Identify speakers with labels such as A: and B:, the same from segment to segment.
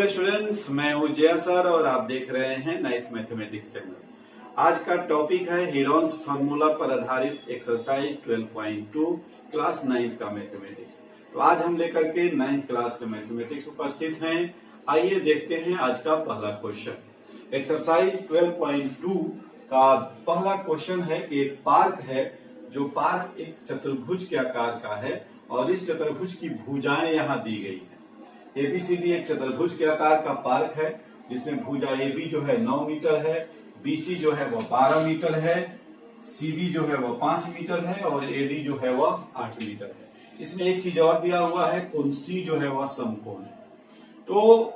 A: Hello students, मैं हूं Jaya sir और आप देख रहे हैं नाइस मैथमेटिक्स चैनल। आज का टॉपिक है हीरोन्स फार्मूला पर आधारित एक्सरसाइज 12.2 क्लास 9 का मैथमेटिक्स। तो आज हम लेकर के 9th क्लास के मैथमेटिक्स उपस्थित हैं। आइए देखते हैं आज का पहला क्वेश्चन। एक्सरसाइज 12.2 का पहला क्वेश्चन है कि एक पार्क है, जो पार्क एक चतुर्भुज के आकार का है और इस चतुर्भुज की भुजाएं यहाँ दी गई है। एबीसीडी एक चतुर्भुज के आकार का पार्क है जिसमें भुजा एबी जो है 9 मीटर है, बीसी जो है वो 12 मीटर है, सीडी जो है वो 5 मीटर है और एडी जो है वह 8 मीटर है। इसमें एक चीज और दिया हुआ है, कोण सी जो है वह समकोण है। तो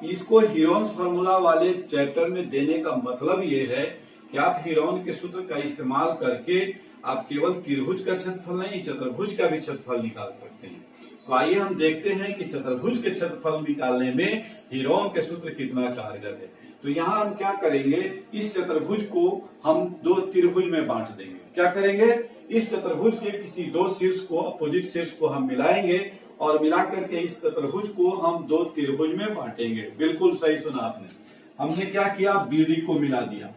A: इसको हीरोन्स फार्मूला वाले चैप्टर में देने का मतलब ये है कि आप हीरोन के सूत्र का इस्तेमाल करके आप केवल त्रिभुज का क्षेत्रफल नहीं, चतुर्भुज का भी क्षेत्रफल निकाल सकते हैं। तो आइए हम देखते हैं कि चतुर्भुज के क्षेत्रफल निकालने में हीरोन के सूत्र कितना कारगर है। तो यहाँ हम क्या करेंगे, इस चतुर्भुज को हम दो त्रिभुज में बांट देंगे। क्या करेंगे, इस चतुर्भुज के किसी दो शीर्ष को, अपोजिट शीर्ष को हम मिलाएंगे और मिला करके इस चतुर्भुज को हम दो त्रिभुज में बांटेंगे। बिल्कुल सही सुना आपने। हमने क्या किया, बीडी को मिला दिया।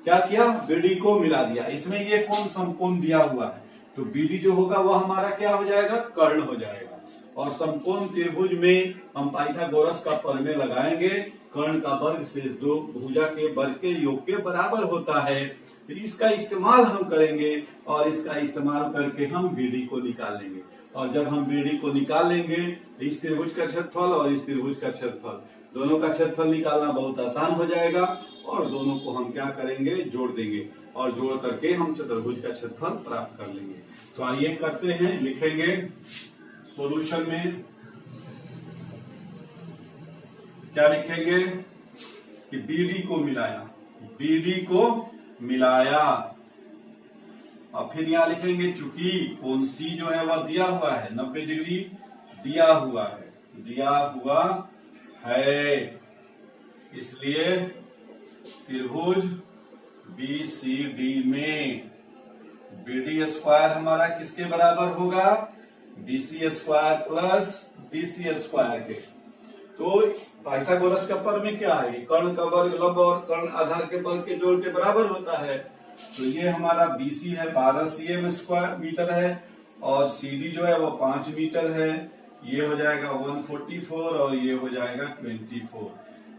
A: क्या किया, बीडी को मिला दिया। इसमें ये कोण समकोण दिया हुआ है, तो बीडी जो होगा वह हमारा क्या हो जाएगा, कर्ण हो जाएगा। और समकोण त्रिभुज में हम पाइथागोरस का प्रमेय लगाएंगे, कर्ण का वर्ग शेष दो भुजा के वर्ग के योग के बराबर होता है। तो इसका इस्तेमाल हम करेंगे और इसका इस्तेमाल करके हम बीडी को निकाल लेंगे। और जब हम बीडी को निकाल लेंगे, इस त्रिभुज का क्षेत्रफल और इस त्रिभुज का क्षेत्रफल, दोनों का क्षेत्रफल निकालना बहुत आसान हो जाएगा और दोनों को हम क्या करेंगे, जोड़ देंगे और जोड़ करके हम चतुर्भुज का क्षेत्रफल प्राप्त कर लेंगे। तो आइए करते हैं, लिखेंगे सॉल्यूशन में क्या लिखेंगे कि बीडी को मिलाया, बीडी को मिलाया। और फिर यहां लिखेंगे चूंकि कोण सी जो है वह दिया हुआ है 90 डिग्री दिया हुआ है, इसलिए त्रिभुज बीसीडी में बीडी स्क्वायर हमारा किसके बराबर होगा, BC square plus BC square के। तो पाइथागोरस का प्रमेय क्या है, कर्ण का वर्ग लंब और कर्ण आधार के वर्ग के जोड़ के बराबर होता है। तो ये हमारा बीसी है 12 सीएम स्क्वायर मीटर है और सीडी जो है वो 5 मीटर है। ये हो जाएगा 144 और ये हो जाएगा 24,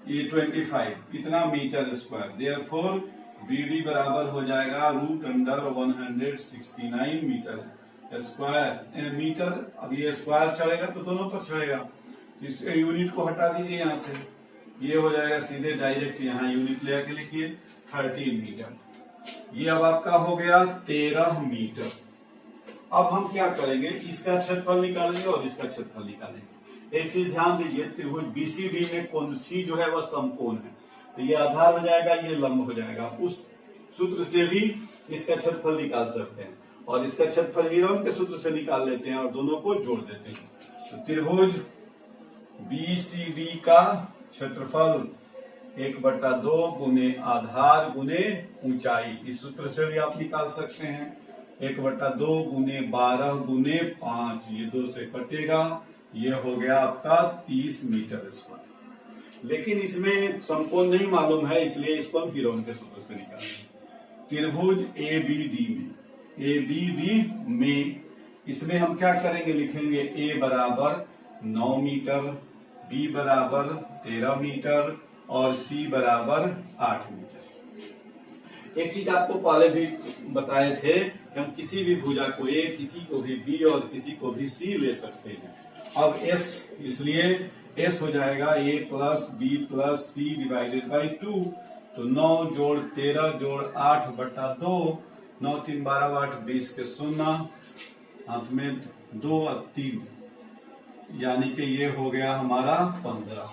A: ये 25 इतना मीटर स्क्वायर। देयरफॉर बीडी बराबर हो जाएगा √169 मीटर स्क्वायर मीटर। अब ये स्क्वायर चढ़ेगा तो दोनों पर चढ़ेगा, इस यूनिट को हटा दीजिए यहाँ से, ये हो जाएगा सीधे डायरेक्ट यहाँ यूनिट ले आके लिखिए 13 मीटर। ये अब आपका हो गया 13 मीटर। अब हम क्या करेंगे, इसका क्षेत्रफल निकालेंगे और इसका क्षेत्रफल निकालेंगे। एक चीज ध्यान दीजिए, त्रिभुज बीसीडी में कोण सी जो है वह समकोण है, तो ये आधार हो जाएगा, ये लंब हो जाएगा। उस सूत्र से भी इसका क्षेत्रफल निकाल सकते हैं और इसका क्षेत्रफल हीरोन के सूत्र से निकाल लेते हैं और दोनों को जोड़ देते हैं। तो त्रिभुज बीसीडी का क्षेत्रफल 1/2 गुने आधार गुने ऊंचाई, इस सूत्र से भी आप निकाल सकते हैं। 1/2 गुने 12 गुने 5, ये 2 से कटेगा, ये हो गया आपका 30 मीटर स्क्वायर। लेकिन इसमें समकोण नहीं मालूम है, इसलिए इसको हम हीरोन के सूत्र से निकालेंगे। त्रिभुज एबीडी में इसमें हम क्या करेंगे, लिखेंगे ए बराबर 9 मीटर, बी बराबर 13 मीटर और सी बराबर 8 मीटर। एक चीज आपको पहले भी बताए थे कि हम किसी भी भुजा को ए, किसी को भी बी और किसी को भी सी ले सकते हैं। अब एस, इसलिए एस हो जाएगा A plus B plus C divided by 2। तो 9 जोड़ 13 जोड़ 8/2, 9 3 12 8 20 के 0, हाथ में 2 और 3, यानी कि ये हो गया हमारा 15।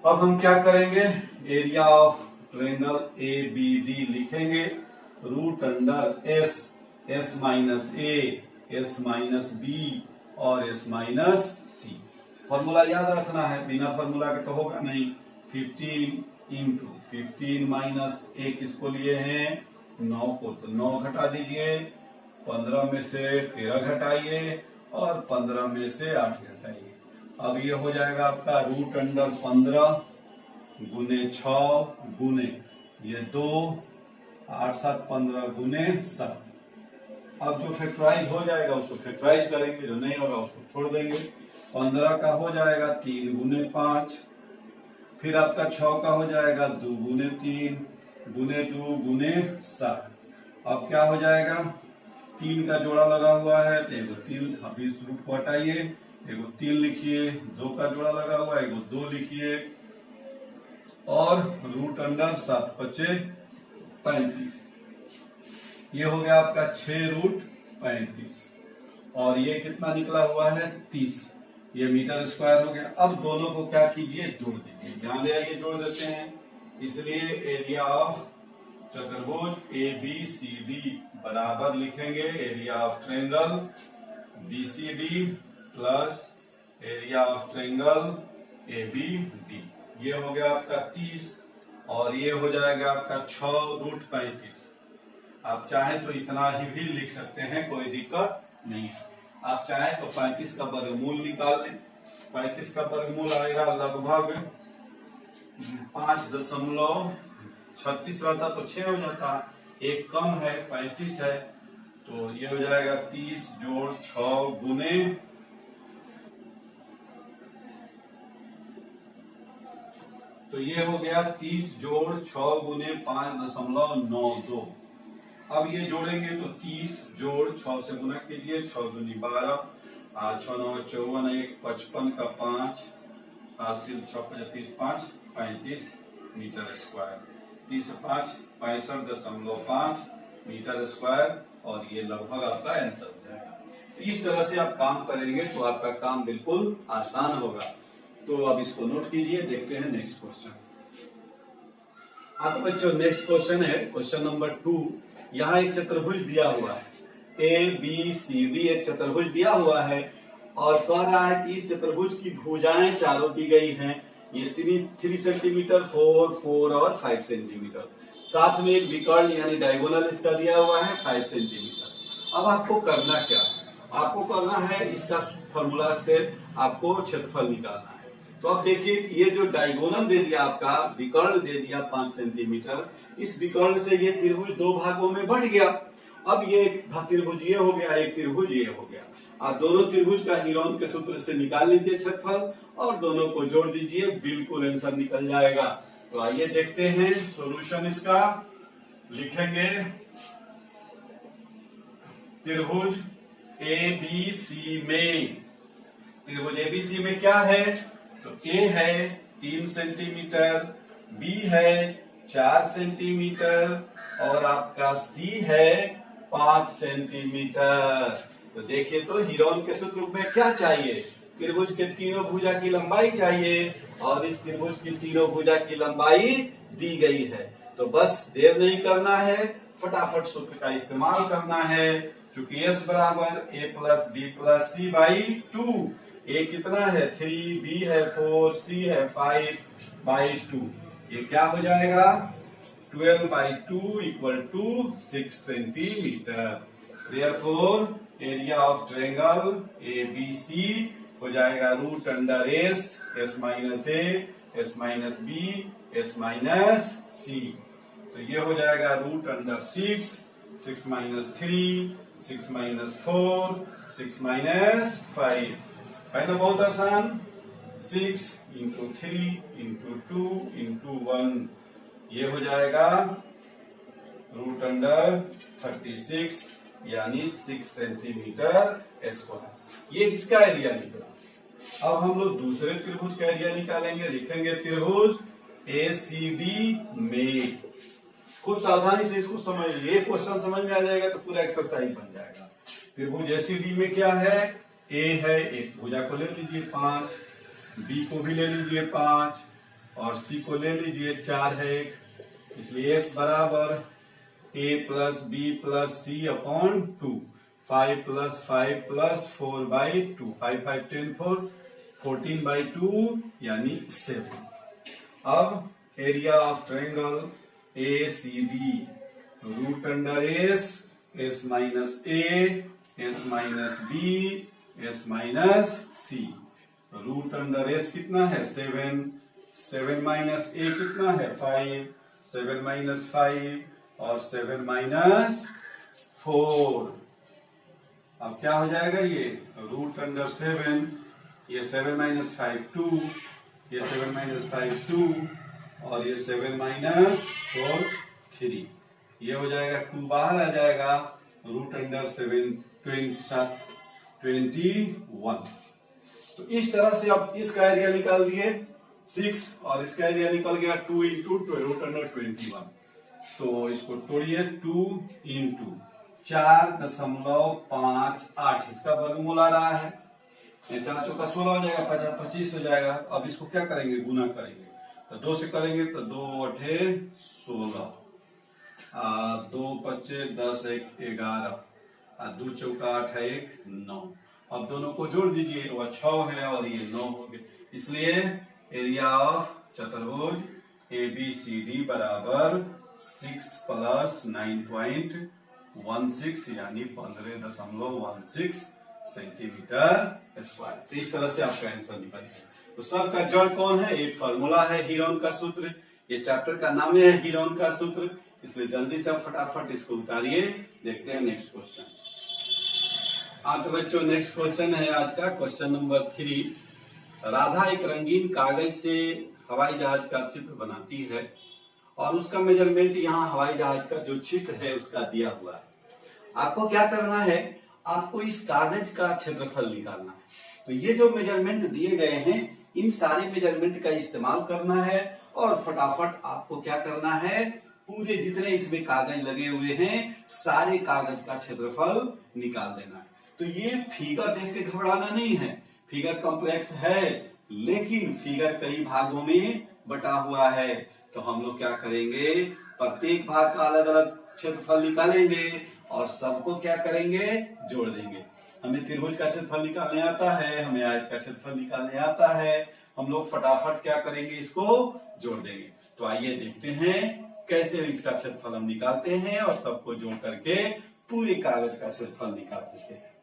A: अब हम क्या करेंगे, एरिया ऑफ ट्रायंगल एबीडी लिखेंगे √S माइनस ए, S माइनस बी और S माइनस सी। फॉर्मूला याद रखना है, बिना फॉर्मूला के तो होगा नहीं। 15 इंटू 15 माइनस ए किसको लिए हैं, 9 को, तो 9 घटा दीजिए, 15 में से 13 घटाइए और 15 में से 8 घटाइए। अब ये हो जाएगा आपका रूट अंडर 15 गुने 6 गुने ये 2, 8 7 15 गुने 7। अब जो फैक्टराइज हो जाएगा उसको फैक्टराइज करेंगे, जो नहीं होगा उसको छोड़ देंगे। 15 का हो जाएगा 3 गुने 5, फिर आपका 6 का हो जाएगा 2 गुने 3 गुने 2 गुने 7। अब क्या हो जाएगा, 3 का जोड़ा लगा हुआ है तो एगो 3, अभी इस रूट को हटाइए, एगो 3 लिखिए, 2 का जोड़ा लगा हुआ है एगो 2 लिखिए, और रूट अंडर 7 बचे 35। ये हो गया आपका 6 रूट 35, और ये कितना निकला हुआ है 30, ये मीटर स्क्वायर हो गया। अब दोनों को क्या कीजिए, जोड़ दीजिए, ध्यान ले आइए, जोड़ देते हैं। इसलिए एरिया ऑफ चतुर्भुज ए बी सी डी बराबर लिखेंगे area of triangle B C D plus area of triangle A B D. ये हो गया आपका 30, और ये हो जाएगा आपका 6 रूट 35। आप चाहें तो इतना ही भी लिख सकते हैं, कोई दिक्कत नहीं है। आप चाहें तो 35 का वर्गमूल निकाल लें। 35 का वर्गमूल आएगा लगभग 5.36 रहता तो 6 हो जाता, एक कम है 35 है, तो ये हो जाएगा 30 जोड़ 6 गुने, तो ये हो गया 30 जोड़ 6 गुने 5.92। अब ये जोड़ेंगे तो 30 जोड़ 6 से गुना कीजिए, 6 दूनी 12, 6 9 54, 1 55 का 5, 6 5 35 मीटर स्क्वायर, 30 5 65.5 मीटर स्क्वायर, और ये लगभग आपका आंसर हो जाएगा। तो इस तरह से आप काम करेंगे तो आपका काम बिल्कुल आसान होगा। तो अब इसको नोट कीजिए, देखते हैं नेक्स्ट क्वेश्चन। अब बच्चों नेक्स्ट क्वेश्चन है क्वेश्चन नंबर 2। यहाँ एक चतुर्भुज दिया हुआ है, ए बी सी डी एक चतुर्भुज दिया हुआ है, और कह रहा है कि इस चतुर्भुज की भुजाएं चारों दी गई हैं, ये 3 सेंटीमीटर, 4 4 और 5 सेंटीमीटर। साथ में एक विकर्ण यानी डायगोनल इसका दिया हुआ है 5 सेंटीमीटर। अब आपको करना क्या है, आपको करना है इसका फॉर्मूला से आपको क्षेत्रफल निकालना है। तो अब देखिए ये जो डायगोनल दे दिया आपका, विकर्ण दे दिया 5 सेंटीमीटर, इस विकर्ण से ये त्रिभुज 2 भागों में बढ़ गया। अब ये त्रिभुज ये हो गया, एक त्रिभुज ये हो गया। आप दोनों त्रिभुज का हीरोन के सूत्र से निकाल लीजिए क्षेत्रफल, और दोनों को जोड़ दीजिए, बिल्कुल आंसर निकल जाएगा। तो आइए देखते हैं सॉल्यूशन इसका। लिखेंगे त्रिभुज ए बी सी में, त्रिभुज ए बी सी में क्या है, तो ए है 3 सेंटीमीटर, बी है 4 सेंटीमीटर, और आपका सी है 5 सेंटीमीटर। तो देखिए तो हीरोन के सूत्र में क्या चाहिए, त्रिभुज के तीनों भुजा की लंबाई चाहिए, और इस त्रिभुज की तीनों भुजा की लंबाई दी गई है। तो बस देर नहीं करना है, फटाफट सूत्र का इस्तेमाल करना है, क्योंकि एस बराबर A plus B plus C by 2। A कितना है 3, बी है 4, सी है 5/2। ये क्या हो जाएगा 12/2 equal to 6 centimetre. Therefore area of triangle A B C हो जाएगा root under S, S minus A, S minus B, S minus C. तो ये हो जाएगा root under 6, 6 minus 3, 6 minus 4, 6 minus 5 है ना, बहुत आसान। 6 इंटू 3 इंटू 2 इंटू 1, ये हो जाएगा रूट अंडर 36 यानी 6 सेंटीमीटर स्क्वायर। ये इसका एरिया निकला। अब हम लोग दूसरे त्रिभुज का एरिया निकालेंगे। लिखेंगे त्रिभुज ए सी डी में। खूब सावधानी से इसको समझ लीजिए, क्वेश्चन समझ में आ जाएगा तो पूरा एक्सरसाइज बन जाएगा। त्रिभुज ए सी डी में क्या है, ए है, एक भुजा को ले लीजिए 5, बी को भी ले लीजिए 5, और सी को ले लीजिए 4 है, इसलिए एस बराबर A plus B plus C upon 2, 5 plus 5 plus 4/2, 5 5 10 4, 14/2 यानी 7। अब area of triangle A C D, root under S, S minus A, S minus B, S minus C. Root under S कितना है 7, 7 माइनस ए कितना है 5, 7 minus 5 और 7 minus 4। अब क्या हो जाएगा ये रूट अंडर 7, ये 7 माइनस 5 2, ये 7 माइनस 5 2 और ये 7 माइनस 4 3। ये हो जाएगा 2 बाहर आ जाएगा, रूट अंडर 7 21। तो इस तरह से आप इसका एरिया निकाल दिए 6 और इसका एरिया निकल गया 2 इंटू रूट अंडर 21। तो इसको तोड़िए 2 इंटू 4.58 इसका वर्गमूल आ रहा है। 4 चौका 16 हो जाएगा, 50 25 हो जाएगा। अब इसको क्या करेंगे गुना करेंगे, तो 2 से करेंगे तो 2 8 16, 2 5 10 1 11, 2 चौका 8 1 9। अब दोनों को जोड़ दीजिए, वह 6 है और ये 9 हो गए। इसलिए एरिया ऑफ चतुर्भुज ABCD बराबर 6 प्लस 9.16 यानी 15.16 सेंटीमीटर स्क्वायर। तो इस तरह से आपका आंसर निकल गया। तो सब का जड़ कौन है, एक फॉर्मूला है हीरोन का सूत्र। ये चैप्टर का नाम है हीरोन का सूत्र, इसलिए जल्दी से आप फटाफट इसको उतारिए। देखते हैं नेक्स्ट क्वेश्चन। तो बच्चों नेक्स्ट क्वेश्चन है आज का क्वेश्चन नंबर 3। राधा एक रंगीन कागज से हवाई जहाज का चित्र बनाती है और उसका मेजरमेंट यहाँ हवाई जहाज का जो चित्र है उसका दिया हुआ है। आपको क्या करना है, आपको इस कागज का क्षेत्रफल निकालना है। तो ये जो मेजरमेंट दिए गए हैं इन सारे मेजरमेंट का इस्तेमाल करना है और फटाफट आपको क्या करना है, पूरे जितने इसमें कागज लगे हुए हैं सारे कागज का क्षेत्रफल निकाल देना है। तो ये फिगर देख के घबराना नहीं है, फिगर कॉम्प्लेक्स है लेकिन फिगर कई भागों में बटा हुआ है। तो हम लोग क्या करेंगे, प्रत्येक भाग का अलग अलग क्षेत्रफल निकालेंगे और सबको क्या करेंगे, जोड़ देंगे। हमें त्रिभुज का क्षेत्रफल निकालने आता है, हमें आयत का क्षेत्रफल निकालने आता है। हम लोग फटाफट क्या करेंगे, इसको जोड़ देंगे। तो आइए देखते हैं कैसे इसका क्षेत्रफल हम निकालते हैं और सबको जोड़ करके पूरे कागज का क्षेत्रफल निकाल देते हैं।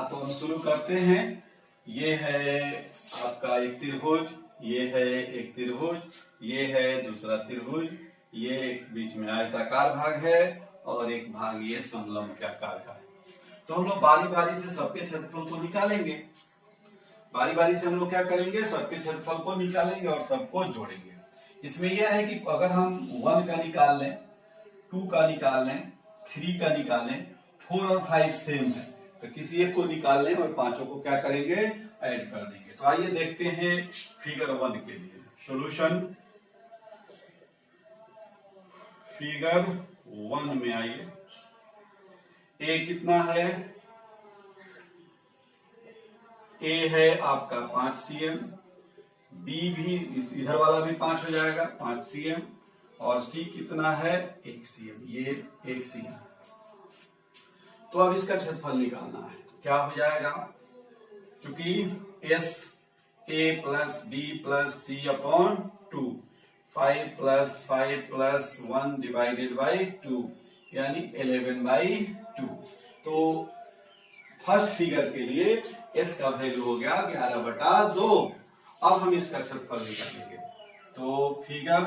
A: तो हम शुरू करते हैं। ये है आपका एक त्रिभुज, ये है एक त्रिभुज, ये है दूसरा त्रिभुज, ये एक बीच में आयताकार भाग है और एक भाग ये समलंब आकार का है। तो हम लोग बारी बारी से सबके क्षेत्रफल को निकालेंगे। बारी बारी से हम लोग क्या करेंगे, सबके क्षेत्रफल को निकालेंगे और सबको जोड़ेंगे। इसमें यह है कि अगर हम 1 का निकाल लें, 2 का निकाल लें, 3 का निकालें, 4 और 5 सेम है तो किसी एक को निकाल लें और पांचों को क्या करेंगे, ऐड कर देंगे। तो आइए देखते हैं फिगर 1 के लिए सॉल्यूशन। फिगर 1 में आइए, ए कितना है, ए है आपका 5 cm, बी भी इधर वाला भी 5 हो जाएगा 5 cm और सी कितना है 1 cm, ये 1 cm। तो अब इसका क्षेत्रफल निकालना है तो क्या हो जाएगा, चूंकि S A plus B plus C upon 2, 5 plus 5 plus 1 divided by 2 यानी 11/2। तो फर्स्ट फिगर के लिए एस का वैल्यू हो गया 11/2। अब हम इसका क्षेत्रफल निकालेंगे। तो फिगर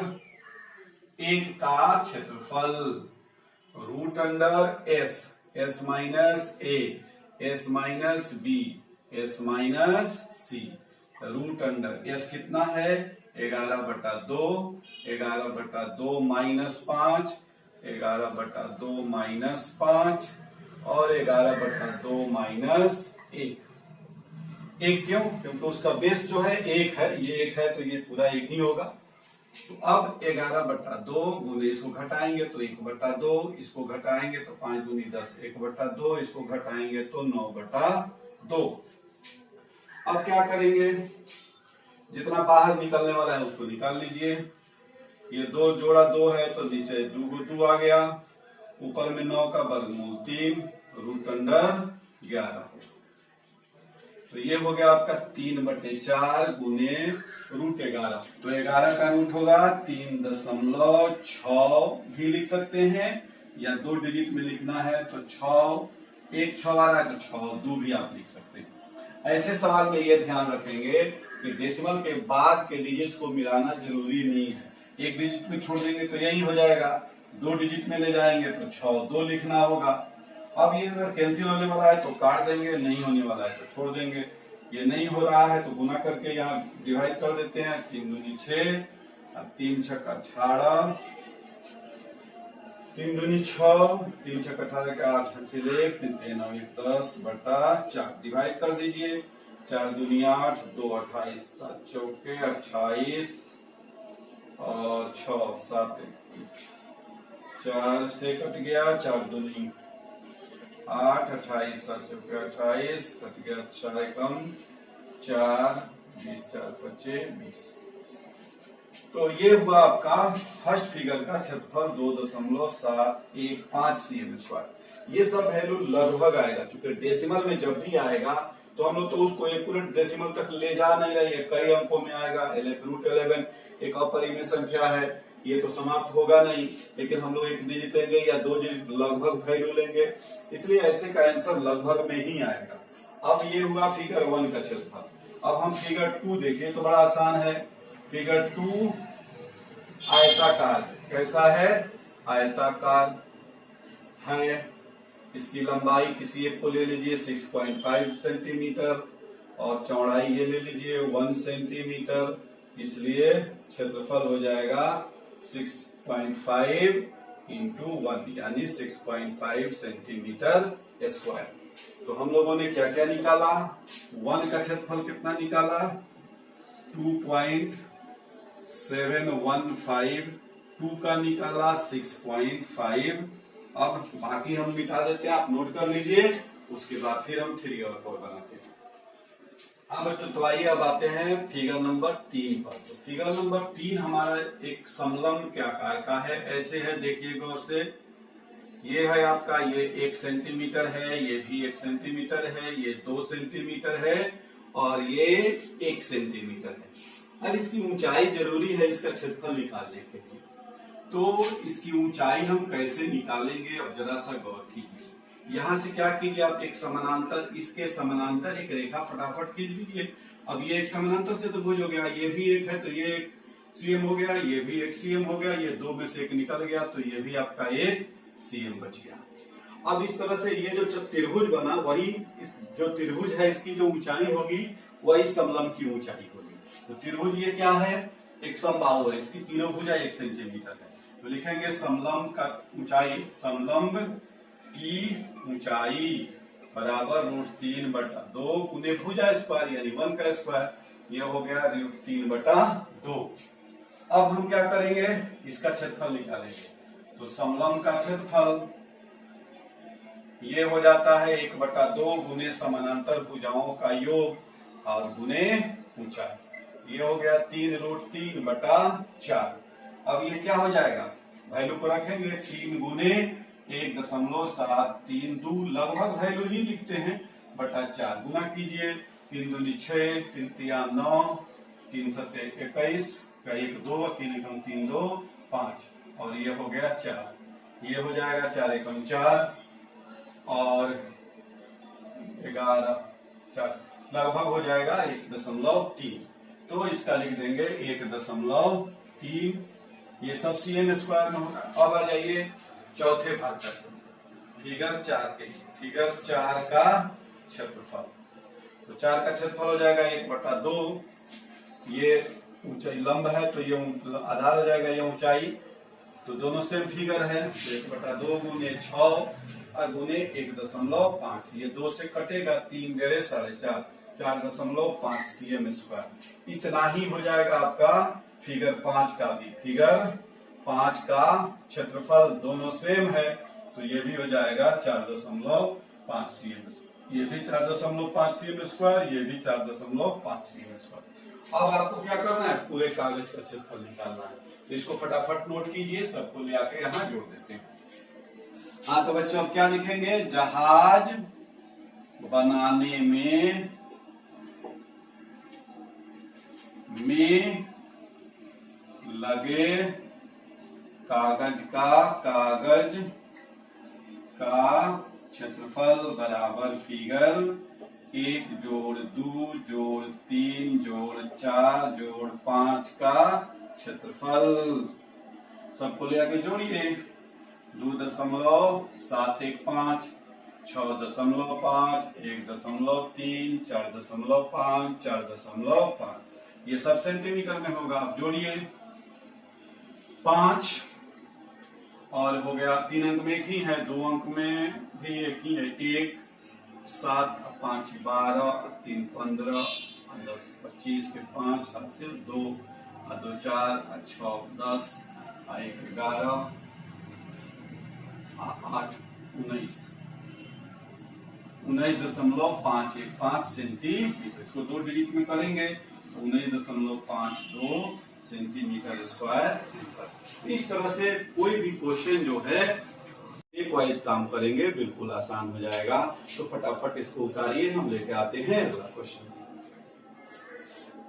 A: 1 का क्षेत्रफल root under S, S minus A, S minus B, S minus C, root under S कितना है 11/2, 11/2 माइनस 5, 11/2 माइनस 5 और 11/2 माइनस 1। क्यों, क्योंकि उसका बेस जो है 1 है, ये 1 है तो ये पूरा 1 ही होगा। तो अब 11/2 गुने इसको घटाएंगे तो 1/2, इसको घटाएंगे तो 5 दूनी 10, 1/2, इसको घटाएंगे तो 9/2। अब क्या करेंगे, जितना बाहर निकलने वाला है उसको निकाल लीजिए। ये 2 जोड़ा 2 है तो नीचे 2 आ गया, ऊपर में 9 का वर्गमूल 3, रूट अंडर 11। तो ये हो गया आपका 3/4 गुने रूट 11। तो 11 का रूट होगा 3.6 भी लिख सकते हैं या 2 डिजिट में लिखना है तो 6, 1 6 आ रहा है तो 6 2 भी आप लिख सकते हैं। ऐसे सवाल में ये ध्यान रखेंगे कि डेसिमल के बाद के डिजिट्स को मिलाना जरूरी नहीं है। एक डिजिट में छोड़ देंगे तो यही हो जाएगा, 2 डिजिट में ले जाएंगे तो 6 2 लिखना होगा। अब ये अगर कैंसिल होने वाला है तो काट देंगे, नहीं होने वाला है तो छोड़ देंगे। ये नहीं हो रहा है तो गुना करके यहाँ डिवाइड कर देते हैं, 3 दूनी 6, 3 छक्का 18, 3 दूनी 6, 3 छक्का 18 का 8 से 1, 3 9 1 10 बटा 4 डिवाइड कर दीजिए, 4 दूनी 8, 2 28, 7 चौके 28 और 6 7 4 से कट गया, 4 दूनी 8, 28 7 चौके 28 कट गया, 4 एकम 4, 20 4 25 20। तो ये हुआ आपका फर्स्ट फिगर का क्षेत्रफल 2.715 cm²। ये सब वैल्यू लगभग आएगा, चूंकि डेसिमल में जब भी आएगा तो हम लोग तो उसको एक्यूरेट डेसिमल तक ले जा नहीं रहे हैं, कई अंकों में आएगा। √11 एक अपरिमेय संख्या है, ये तो समाप्त होगा नहीं, लेकिन हम लोग 1 डिजिट लेंगे या 2 डिजिट लगभग वैल्यू लेंगे, इसलिए ऐसे का आंसर लगभग में ही आएगा। अब ये हुआ फिगर 1 का क्षेत्रफल। अब हम फिगर 2 देखिए तो बड़ा आसान है। फिगर 2 आयताकार, कैसा है? आयताकार है। इसकी लंबाई किसी एक को ले लीजिए 6.5 सेंटीमीटर और चौड़ाई ये ले लीजिए 1 सेंटीमीटर, इसलिए क्षेत्रफल हो जाएगा 6.5 इंटू 1 यानी 6.5 सेंटीमीटर स्क्वायर। तो हम लोगों ने क्या क्या निकाला? 1 का क्षेत्रफल कितना निकाला? 2.715, 2 का निकाला 6.5। अब बाकी हम मिटा देते हैं, आप नोट कर लीजिए, उसके बाद फिर हम 3 और 4 बनाते हैं। हाँ बच्चों, तो आइए अब आते हैं फिगर नंबर 3 पर। तो फिगर नंबर 3 हमारा एक समलंब के आकार का है, ऐसे है, देखिए गौर से। ये है आपका, ये 1 सेंटीमीटर है, ये भी 1 सेंटीमीटर है, ये 2 सेंटीमीटर है और ये 1 सेंटीमीटर है। अब इसकी ऊंचाई जरूरी है इसका क्षेत्रफल निकालने के लिए, तो इसकी ऊंचाई हम कैसे निकालेंगे? अब जरा सा गौर कीजिए। यहां से क्या कीजिए आप, एक समानांतर, इसके समानांतर एक रेखा फटाफट खींच लीजिए। अब ये एक समानांतर से तो भुज हो गया, ये भी एक है तो ये 1 cm हो गया, ये भी 1 cm हो गया, ये 2 में से 1 निकल गया तो ये भी आपका 1 cm बच गया। अब इस तरह से ये जो त्रिभुज बना, वही जो त्रिभुज है इसकी जो ऊंचाई होगी वही समलंब की ऊंचाई होगी। तो त्रिभुज ये क्या है? एक समबाहु है, इसकी तीनों भुजा 1 सेंटीमीटर है, तो लिखेंगे समलंब का ऊंचाई, समलंब की ऊंचाई बराबर √3/2 गुने भुजा स्क्वायर यानी 1 का स्क्वायर, ये हो गया √3/2। अब हम क्या करेंगे? इसका क्षेत्रफल निकालेंगे। तो समलंब का क्षेत्रफल ये हो जाता है 1/2 गुने समानांतर भुजाओं का योग और गुने ऊंचाई, ये हो गया 3√3/4। अब ये क्या हो जाएगा? वैल्यू को रखेंगे, 3 गुने 1.732, लगभग वैल्यू ही लिखते हैं, बटा 4 गुना कीजिए, 3 दूनी 6, 3 तिया 9, 3 सत्ते 21 का 1 2, 3 एकम 3 2 5 और ये हो गया 4, ये हो जाएगा 4 एकम 4 और 11 4 लगभग हो जाएगा 1.3। तो इसका लिख देंगे 1.3, ये सब cm² में होगा। अब आ जाइए चौथे भाग तक, फिगर 4 के, फिगर 4 का क्षेत्रफल। तो 4 का क्षेत्रफल हो जाएगा 1/2, ये ऊंचाई लंब है तो ये आधार हो जाएगा, ये ऊंचाई, तो दोनों सेम फिगर है, 1/2 गुने 6 और गुने 1.5, ये 2 से कटेगा, 3 डेढ़े 4.5, 4.5 cm²। इतना ही हो जाएगा आपका फिगर 5 का भी। फिगर 5 का क्षेत्रफल दोनों सेम है तो ये भी हो जाएगा 4.5 cm, ये भी 4.5 cm², ये भी 4.5 cm²। अब आपको क्या करना है? पूरे कागज का क्षेत्रफल निकालना है, तो इसको फटाफट नोट कीजिए, सबको ले आके यहाँ जोड़ देते हैं। हाँ तो बच्चों अब क्या लिखेंगे? जहाज बनाने में लगे कागज का क्षेत्रफल बराबर फिगर 1 जोड़ 2 जोड़ 3 जोड़ 4 जोड़ 5 का क्षेत्रफल। सबको ले आके जोड़िए। 2.715, 6.5, 1.3, 4.5, 4.5, ये सब सेंटीमीटर में होगा। आप जोड़िए। 5 और हो गया, 3 अंक में एक ही है, 2 अंक में भी एक ही है। 1, 7, 5, 12, 3, 15, 10, 25 के 5 हासिल 2, 2, 4, 6, 10, 1, 11, 8, 19, 19.515 सेंटीमीटर। इसको 2 डिजिट में करेंगे तो 19.52 सेंटीमीटर स्क्वायर आंसर। इस तरह से कोई भी क्वेश्चन जो है एक वाइज काम करेंगे, बिल्कुल आसान हो जाएगा। तो फटाफट इसको उतारिए, हम लेके आते हैं अगला क्वेश्चन।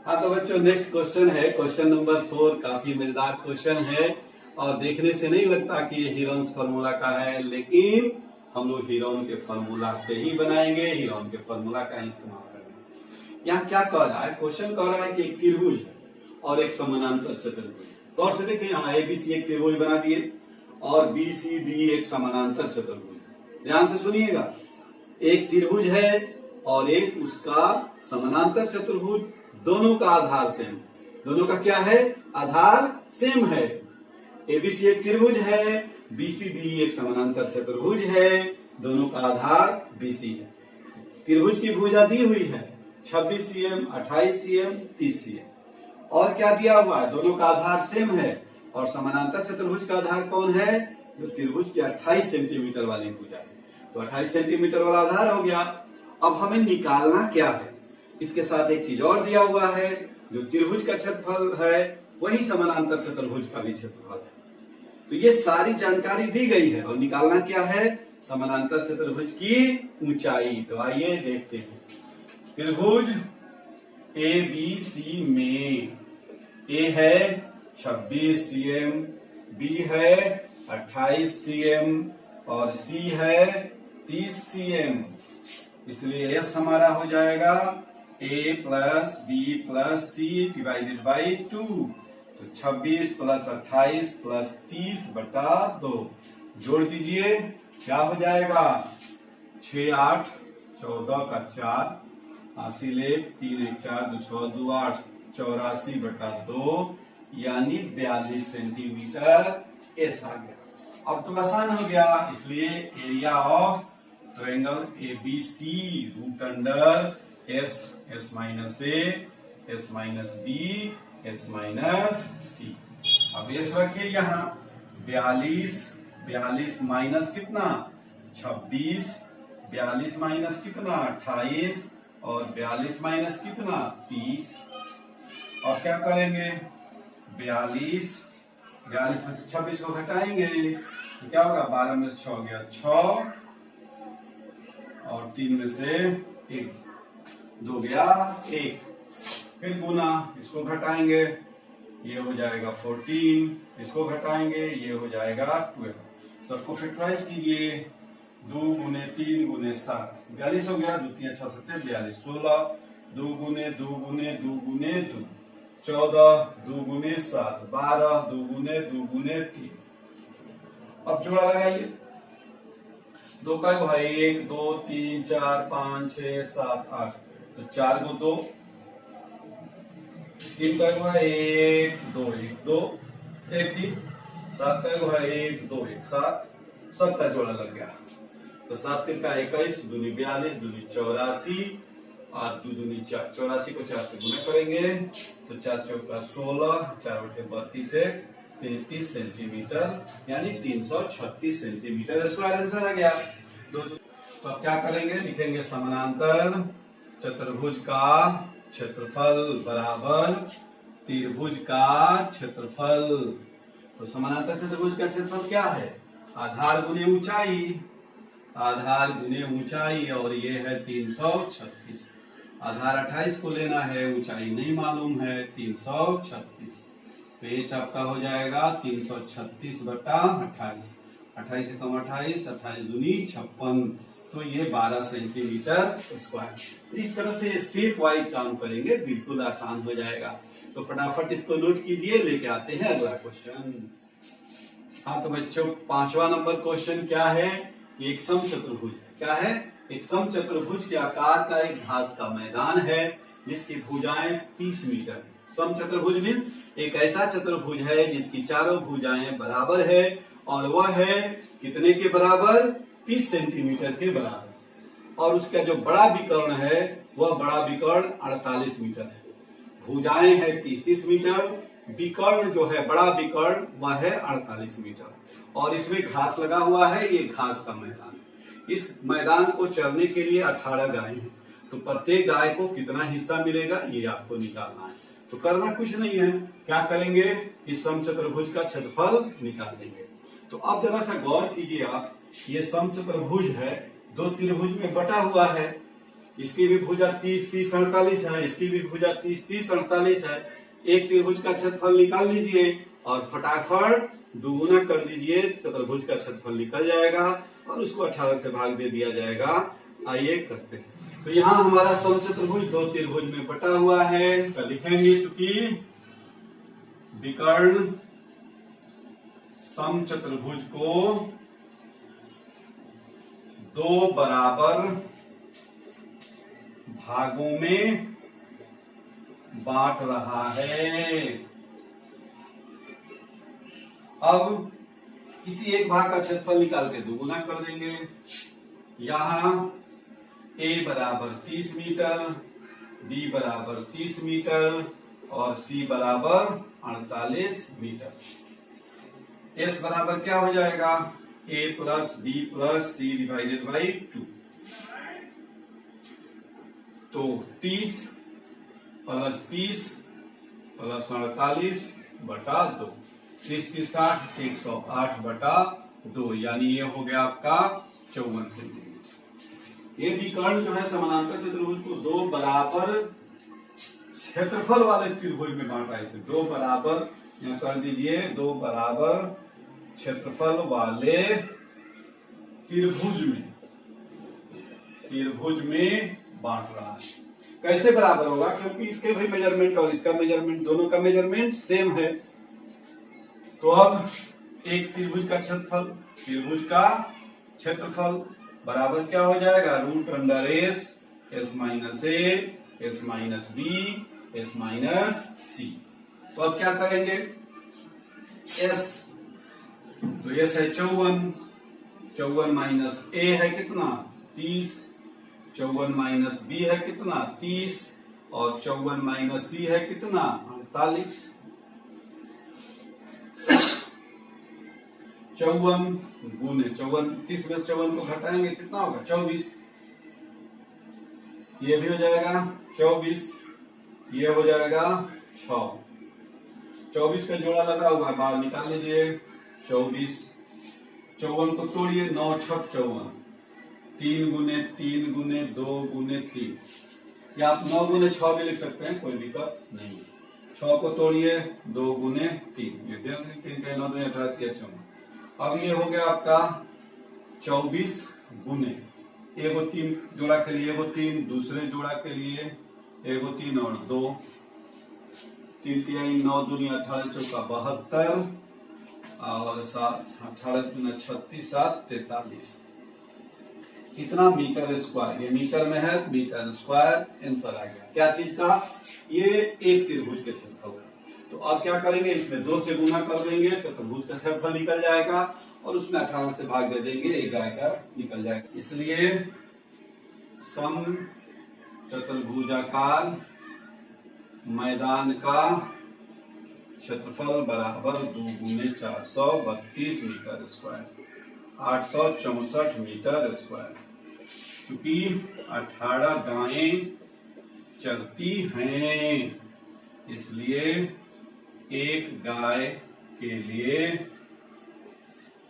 A: हाँ तो बच्चों, नेक्स्ट क्वेश्चन है क्वेश्चन नंबर 4। काफी मजेदार क्वेश्चन है और देखने से नहीं लगता कि ये हीरोन्स फार्मूला का है, लेकिन हम लोग हीरोन के फार्मूला से ही बनाएंगे, हीरोन के फार्मूला का ही इस्तेमाल करेंगे। यहाँ क्या कह रहा है, क्वेश्चन कह रहा है कि एक त्रिभुज है और एक समानांतर चतुर्भुज। गौर से देखिए, यहाँ एबीसी एक त्रिभुज बना दिए और बीसीडी एक समानांतर चतुर्भुज। ध्यान से सुनिएगा, एक त्रिभुज है और एक उसका समानांतर चतुर्भुज, दोनों का आधार सेम। दोनों का क्या है, आधार सेम है। एबीसी एक त्रिभुज है, बीसीडी एक समानांतर चतुर्भुज है, दोनों का आधार बीसी है। त्रिभुज की भुजा दी हुई है 26 cm, 28 cm, 30 cm। और क्या दिया हुआ है, दोनों का आधार सेम है। और समानांतर चतुर्भुज का आधार कौन है, जो त्रिभुज की 28 सेंटीमीटर वाली भुजा है। तो 28 सेंटीमीटर वाला आधार हो गया। अब हमें निकालना क्या है, इसके साथ एक चीज और दिया हुआ है, जो त्रिभुज का क्षेत्रफल है वही समानांतर चतुर्भुज का भी क्षेत्रफल है। तो ये सारी जानकारी दी गई है और निकालना क्या है, समानांतर चतुर्भुज की ऊंचाई। तो आइए देखते हैं। त्रिभुज ABC में A है 26 cm, B है 28 cm और C है 30 cm। इसलिए S हमारा हो जाएगा A plus B plus C divided by 2। तो 26 प्लस 28 प्लस 30/2 जोड़ दीजिए, क्या हो जाएगा, 6, 8, 14 का 4, 80 1, 3, 1, 4, 2, 6, 2, 8, 84/2 यानी 42 सेंटीमीटर एस आ गया। अब तो आसान हो गया, इसलिए area of triangle ABC root under S, S minus A, S minus B, S minus C. अब एस रखिए यहाँ 42, 42 माइनस कितना 26, 42 माइनस कितना 28 और 42 माइनस कितना 30। और क्या करेंगे, 42 में से 26 को घटाएंगे तो क्या होगा, 12 में से 6 हो गया 6 और 3 में से 1, 2 गया 1। फिर गुना, इसको घटाएंगे ये हो जाएगा 14, इसको घटाएंगे ये हो जाएगा 12। सबको फैक्टराइज कीजिए, 2 गुने 3 गुने 7, 42 हो गया, 2 3 6 7 42, 16, 2 गुने 2 गुने 2 गुने 2, 14, 2 गुने 7, 12, 2 गुने 2 गुने 3। अब जोड़ा लगाइए, 2 का 1, 2, 3, 4, 5, 6, 7, 8, तो 4 को 2, 3 का 1, 2, 1, 2, 1, 3, 7 का 1, 2, 1, 7, सबका जोड़ा लग गया। तो 7 3 का 21, 2 42, 2 84 और 2 2 4, 84 को 4 से गुना करेंगे तो 4 चौका 16, 4 बटे 32 33 सेंटीमीटर यानी 336 सेंटीमीटर स्क्वायर आंसर आ गया। तो अब क्या करेंगे, लिखेंगे समानांतर चतुर्भुज का क्षेत्रफल बराबर त्रिभुज का क्षेत्रफल। तो समानांतर चतुर्भुज का क्षेत्रफल क्या है, आधार गुने ऊंचाई, आधार गुने ऊंचाई और ये है 336। आधार 28 को लेना है, ऊंचाई नहीं मालूम है 336। पेज आपका हो जाएगा 336/28, 28 से कम 28, 28 दूनी 56 तो ये 12 सेंटीमीटर स्क्वायर। इस तरह से स्टेप वाइज काम करेंगे, बिल्कुल आसान हो जाएगा। तो फटाफट इसको नोट कीजिए, लेके आते हैं अगला क्वेश्चन। हाँ तो बच्चों 5वां नंबर क्वेश्चन क्या है? एक समचतुर्भुज क्या है? एक समचतुर्भुज के आकार का एक घास का मैदान है जिसकी भुजाएं 30 मीटर। समचतुर्भुज मीन्स एक ऐसा चतुर्भुज है जिसकी चारों भुजाएं बराबर है और वह है कितने के बराबर? 30 सेंटीमीटर के बराबर। और उसका जो बड़ा विकर्ण है वह बड़ा विकर्ण 48 मीटर है। भुजाएं है 30-30 मीटर, विकर्ण जो है बड़ा विकर्ण वह है 48 मीटर। और इसमें घास लगा हुआ है, ये घास का मैदान है। इस मैदान को चरने के लिए 18 गाय हैं। तो प्रत्येक गाय को कितना हिस्सा मिलेगा ये आपको निकालना है। तो करना कुछ नहीं है, क्या करेंगे? इस समचतुर्भुज का क्षेत्रफल निकाल देंगे। तो अब जरा सा गौर कीजिए आप, ये समचतुर्भुज है, दो त्रिभुज में बटा हुआ है। इसकी भी भुजा 30-30 48 है, इसकी भी भुजा 30-30 48 है। एक त्रिभुज का क्षेत्रफल निकाल लीजिए और फटाफट दुगुना कर दीजिए, चतुर्भुज का क्षेत्रफल निकल जाएगा और उसको 18 से भाग दे दिया जाएगा। आइए करते हैं। तो यहाँ हमारा समचतुर्भुज दो त्रिभुज में बटा हुआ है, तो लिखेंगे चूंकि विकर्ण समचतुर्भुज को दो बराबर भागों में बांट रहा है। अब किसी एक भाग का क्षेत्रफल निकाल के दुगुना कर देंगे। यहां a बराबर 30 मीटर, b बराबर 30 मीटर और c बराबर 48 मीटर। s बराबर क्या हो जाएगा? a plus b plus c divided by 2। तो 30 प्लस 30 प्लस 48 बटा 2, 30-30 60, 108 बटा 2, यानी ये हो गया आपका 54 सेंटीमीटर। ये विकर्ण जो है समानांतर चतुर्भुज को दो बराबर क्षेत्रफल वाले त्रिभुज में बांटा है। इसे दो बराबर यहाँ कर दीजिए, दो बराबर क्षेत्रफल वाले त्रिभुज में बांट रहा है। कैसे बराबर होगा? क्योंकि इसके भी मेजरमेंट और इसका मेजरमेंट, दोनों का मेजरमेंट सेम है। तो अब एक त्रिभुज का क्षेत्रफल बराबर क्या हो जाएगा? Root under S, S minus A, S minus B, S minus C. तो अब क्या करेंगे? एस, तो एस है 54, 54 माइनस ए है कितना? 30, 54 माइनस बी है कितना? 30 और 54 माइनस सी है कितना? 48। 54 गुने 54, 30 में 54 को घटाएंगे कितना होगा? 24। ये भी हो जाएगा 24, ये हो जाएगा 6। 24 का जोड़ा लगा हुआ है, बाहर निकाल लीजिए। 24, 54 को तोड़िए, 9 6 54, 3 गुने 3 गुने 2 गुने 3, या आप 9 गुने 6 भी लिख सकते हैं, कोई दिक्कत नहीं। 6 को तोड़िए, 2 गुने 3, 3 9 2 18 14। अब ये हो गया आपका 24 गुने, एगो 3 जोड़ा के लिए एगो 3, दूसरे जोड़ा के लिए एगो 3 और 2, 3 3 9 दूनी 18 चौका 72 और 7 18 दूना 36 7 43। कितना? Metre square. ये मीटर में है, मीटर स्क्वायर आंसर आ गया। क्या चीज का? ये एक त्रिभुज के क्षेत्रफल का। तो अब क्या करेंगे? इसमें 2 से गुना कर देंगे, चतुर्भुज का क्षेत्रफल निकल जाएगा और उसमें 18 से भाग दे देंगे, एक गाय का निकल जाएगा। इसलिए सम चतुर्भुजाकार मैदान का क्षेत्रफल बराबर 2 गुने 432 मीटर स्क्वायर, 864 मीटर स्क्वायर। क्योंकि 18 गायें चरती हैं, इसलिए एक गाय के लिए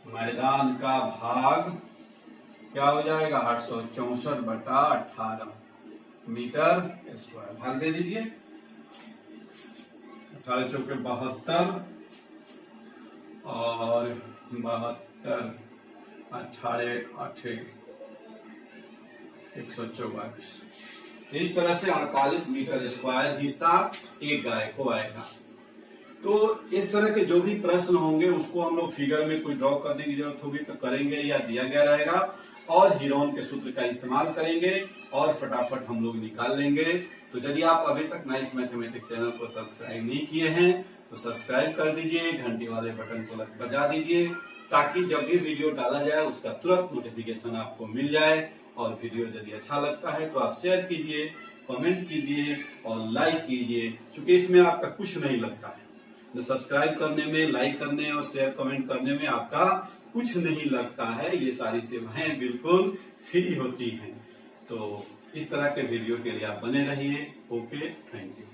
A: मैदान का भाग क्या हो जाएगा? 864 बटा 18 मीटर स्क्वायर। भाग दे दीजिए, 18 चौके 72 और 72, 18 8 144। इस तरह से 48 मीटर स्क्वायर हिस्सा एक गाय को आएगा। तो इस तरह के जो भी प्रश्न होंगे उसको हम लोग फिगर में कोई ड्रॉ करने की जरूरत होगी तो करेंगे या दिया गया रहेगा, और हीरोन के सूत्र का इस्तेमाल करेंगे और फटाफट हम लोग निकाल लेंगे। तो यदि आप अभी तक नाइस मैथमेटिक्स चैनल को सब्सक्राइब नहीं किए हैं तो सब्सक्राइब कर दीजिए, घंटी वाले बटन को बजा दीजिए, ताकि जब भी वीडियो डाला जाए उसका तुरंत नोटिफिकेशन आपको मिल जाए। और वीडियो यदि अच्छा लगता है तो आप शेयर कीजिए, कमेंट कीजिए और लाइक कीजिए, क्योंकि इसमें आपका कुछ नहीं लगता है। तो सब्सक्राइब करने में, लाइक करने और शेयर कमेंट करने में आपका कुछ नहीं लगता है। ये सारी सेवाएं बिल्कुल फ्री होती हैं। तो इस तरह के वीडियो के लिए आप बने रहिए। Okay, thank you.